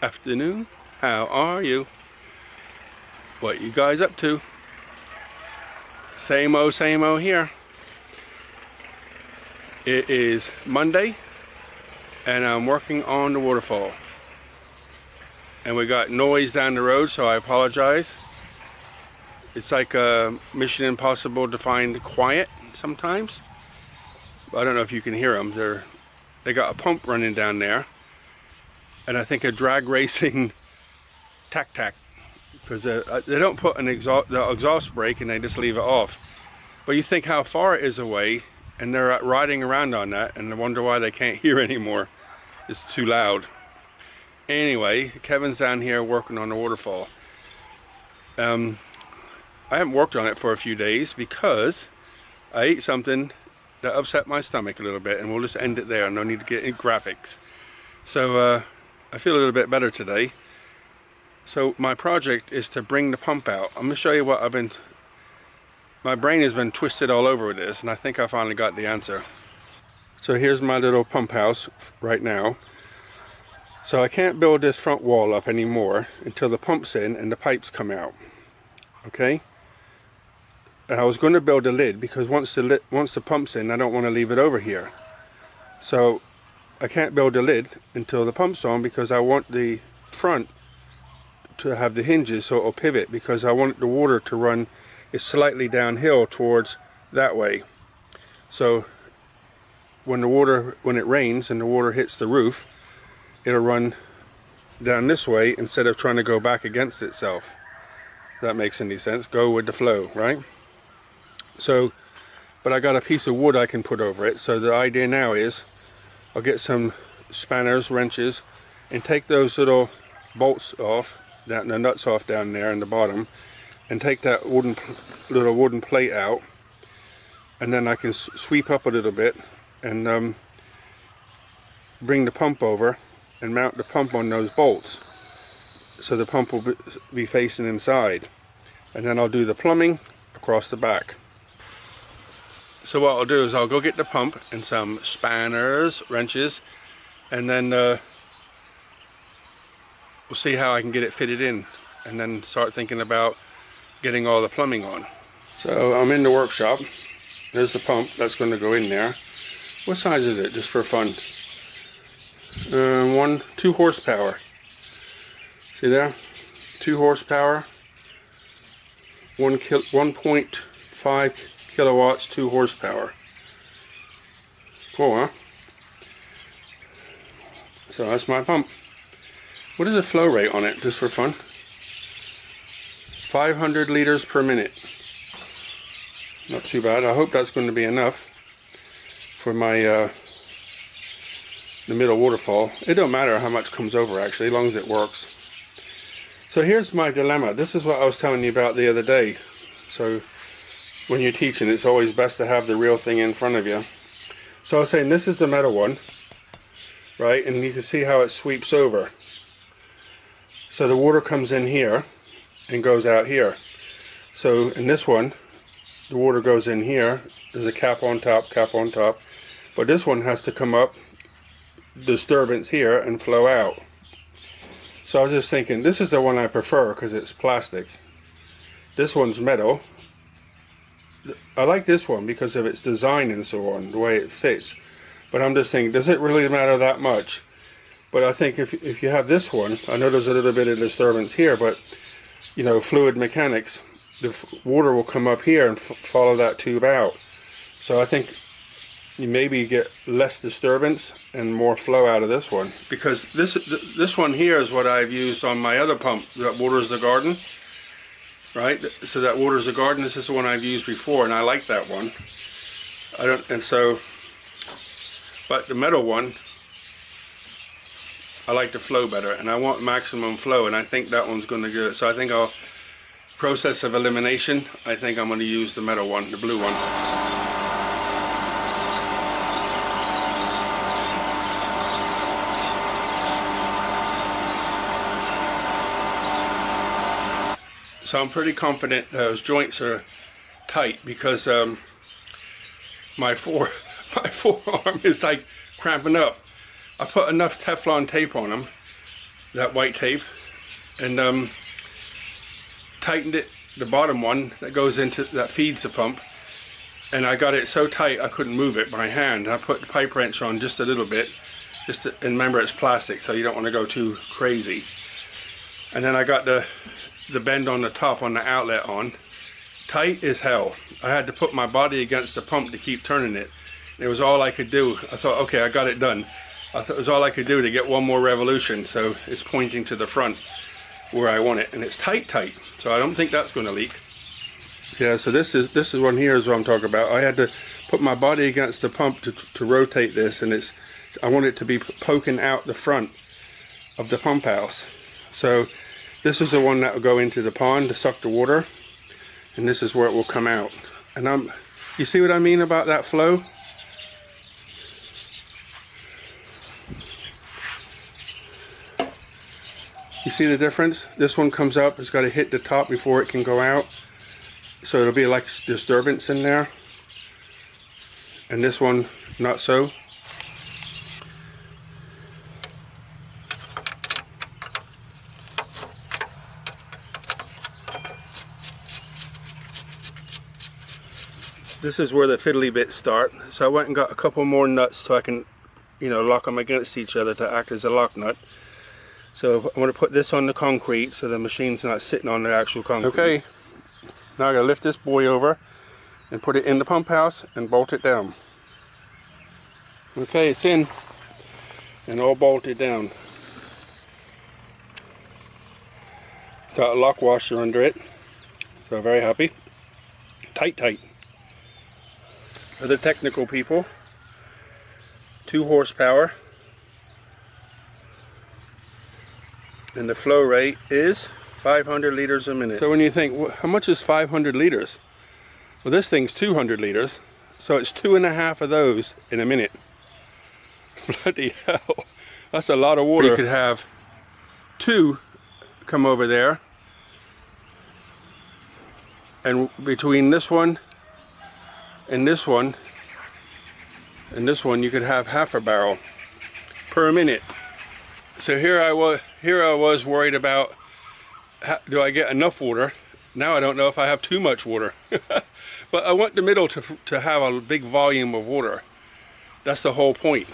afternoon. How are you? What you guys up to? Same old here. It is Monday and I'm working on the waterfall. And we got noise down the road, so I apologize. It's like a Mission Impossible to find quiet sometimes. I don't know if you can hear them. They got a pump running down there. And I think a drag racing tack because they don't put the exhaust brake and they just leave it off. But you think how far it is away, and they're riding around on that, and I wonder why they can't hear anymore. It's too loud. Anyway, Kevin's down here working on the waterfall. I haven't worked on it for a few days because I ate something that upset my stomach a little bit, and we'll just end it there. No need to get in graphics. So I feel a little bit better today. So my project is to bring the pump out. I'm going to show you what my brain has been twisted all over with this, and I think I finally got the answer. So here's my little pump house right now. So I can't build this front wall up anymore until the pump's in and the pipes come out. Okay? And I was going to build a lid because once the pump's in, I don't want to leave it over here. So I can't build a lid until the pump's on because I want the front to have the hinges so it'll pivot, because I want the water to run slightly downhill towards that way. So when it rains and the water hits the roof, it'll run down this way instead of trying to go back against itself. If that makes any sense. Go with the flow, right? So, but I got a piece of wood I can put over it. So the idea now is I'll get some spanners, wrenches, and take those little bolts off, the nuts off down there in the bottom, and take that little wooden plate out, and then I can sweep up a little bit and bring the pump over and mount the pump on those bolts, so the pump will be facing inside, and then I'll do the plumbing across the back. So what I'll do is I'll go get the pump and some spanners, wrenches, and then we'll see how I can get it fitted in, and then start thinking about getting all the plumbing on. So I'm in the workshop. There's the pump that's going to go in there. What size is it, just for fun? 2 horsepower. See there? 2 horsepower. 1.5 kilowatts, 2 horsepower. Cool, huh? So that's my pump. What is the flow rate on it, just for fun? 500 liters per minute. Not too bad. I hope that's going to be enough for my the middle waterfall. It don't matter how much comes over, actually, as long as it works. So here's my dilemma. This is what I was telling you about the other day. So when you're teaching, it's always best to have the real thing in front of you. So I was saying, this is the metal one, right? And you can see how it sweeps over. So the water comes in here and goes out here. So in this one, the water goes in here. There's a cap on top, but this one has to come up, disturbance here, and flow out. So I was just thinking, this is the one I prefer because it's plastic. This one's metal. I like this one because of its design and so on, the way it fits. But I'm just thinking, does it really matter that much? But I think if you have this one, I know there's a little bit of disturbance here, but you know, fluid mechanics, the water will come up here and follow that tube out. So I think you maybe get less disturbance and more flow out of this one, because this one here is what I've used on my other pump that waters the garden, right? So that waters the garden. This is the one I've used before, and I like that one. But the metal one, I like the flow better, and I want maximum flow, and I think that one's going to get it. So I think I'll, process of elimination, I think I'm going to use the metal one, the blue one. So I'm pretty confident those joints are tight, because my forearm is like cramping up. I put enough Teflon tape on them that white tape, and tightened it, the bottom one that goes into, that feeds the pump, and I got it so tight I couldn't move it by hand. I put the pipe wrench on just a little bit, and remember it's plastic, so you don't want to go too crazy. And then I got the bend on the top on the outlet on, tight as hell. I had to put my body against the pump to keep turning it. It was all I could do. I thought, okay, I got it done. I thought it was all I could do to get one more revolution, so it's pointing to the front where I want it, and it's tight, so I don't think that's going to leak. Yeah, so this is one here is what I'm talking about. I had to put my body against the pump to rotate this, and I want it to be poking out the front of the pump house. So this is the one that will go into the pond to suck the water, and this is where it will come out. And you see what I mean about that flow? You see the difference? This one comes up, it's got to hit the top before it can go out. So it'll be like disturbance in there. And this one, not so. This is where the fiddly bits start. So I went and got a couple more nuts so I can, lock them against each other to act as a lock nut. So I'm going to put this on the concrete so the machine's not sitting on the actual concrete. Okay, now I got to lift this boy over and put it in the pump house and bolt it down. Okay, it's in and all bolted down. Got a lock washer under it, so very happy. Tight. For the technical people, 2 horsepower. And the flow rate is 500 liters a minute. So when you think, how much is 500 liters? Well, this thing's 200 liters, so it's 2.5 of those in a minute. Bloody hell, that's a lot of water. You could have 2 come over there, and between this one and this one and this one, you could have half a barrel per minute. So here I was worried about, do I get enough water? Now I don't know if I have too much water. But I want the middle to have a big volume of water. That's the whole point.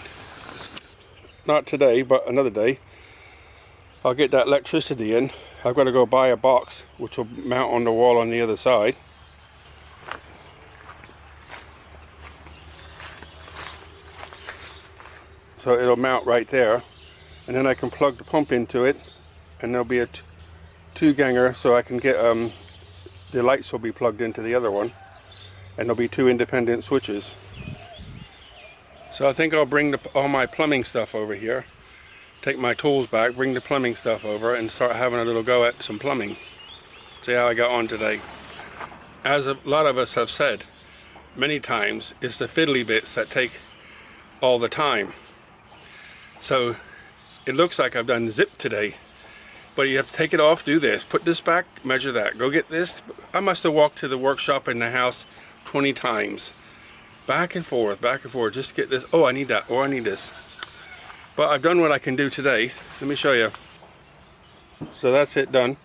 Not today, but another day. I'll get that electricity in. I've got to go buy a box, which will mount on the wall on the other side. So it'll mount right there. And then I can plug the pump into it, and there'll be a 2-ganger, so I can get the lights will be plugged into the other one, and there'll be 2 independent switches. So I think I'll bring all my plumbing stuff over here, take my tools back, bring the plumbing stuff over, and start having a little go at some plumbing. See how I got on today. As a lot of us have said many times, it's the fiddly bits that take all the time. So it looks like I've done zip today, but you have to take it off, do this, put this back, measure that, go get this. I must have walked to the workshop in the house 20 times. Back and forth, just get this. Oh, I need that, or I need this. But I've done what I can do today. Let me show you. So that's it done.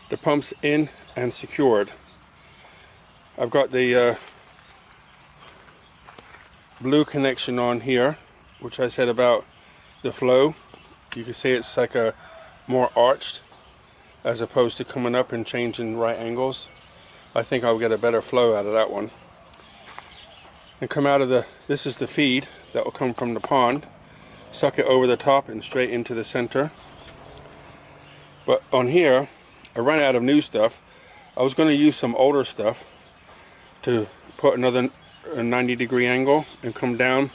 The pump's in and secured. I've got the blue connection on here, which I said about the flow. You can see it's like a more arched as opposed to coming up and changing right angles. I think I'll get a better flow out of that one. And come out of this is the feed that will come from the pond. Suck it over the top and straight into the center. But on here, I ran out of new stuff. I was going to use some older stuff to put another 90-degree angle and come down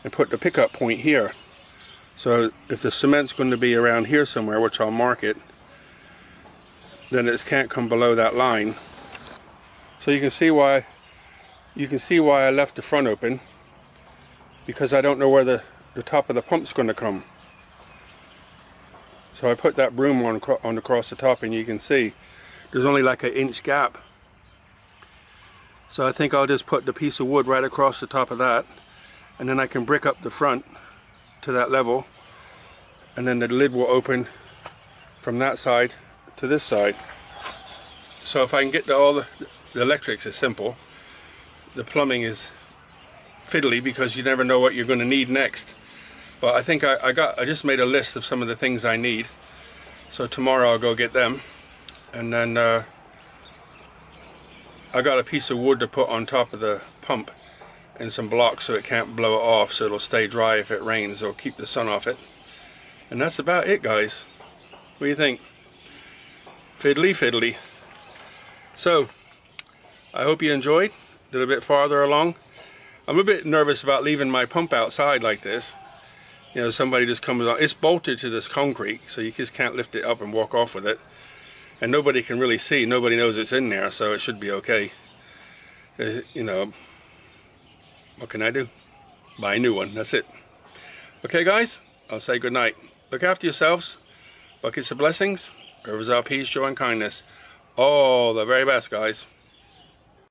and put the pickup point here. So if the cement's going to be around here somewhere, which I'll mark it, then it can't come below that line. So you can see why I left the front open, because I don't know where the top of the pump's going to come. So I put that broom on across the top, and you can see there's only like an inch gap. So I think I'll just put the piece of wood right across the top of that, and then I can brick up the front to that level, and then the lid will open from that side to this side. So if I can get to all the electrics is simple. The plumbing is fiddly because you never know what you're going to need next. But I think I just made a list of some of the things I need. So tomorrow I'll go get them. And then I got a piece of wood to put on top of the pump and some blocks so it can't blow it off, so it'll stay dry if it rains or keep the sun off it. And that's about it, guys. What do you think? Fiddly fiddly. So I hope you enjoyed. A little bit farther along. I'm a bit nervous about leaving my pump outside like this. You know, somebody just comes on. It's bolted to this concrete, so you just can't lift it up and walk off with it. And nobody can really see. Nobody knows it's in there, so it should be okay. You know, what can I do? Buy a new one. That's it. Okay, guys, I'll say good night. Look after yourselves. Buckets of blessings. Rivers of peace, joy, and kindness. All the very best, guys.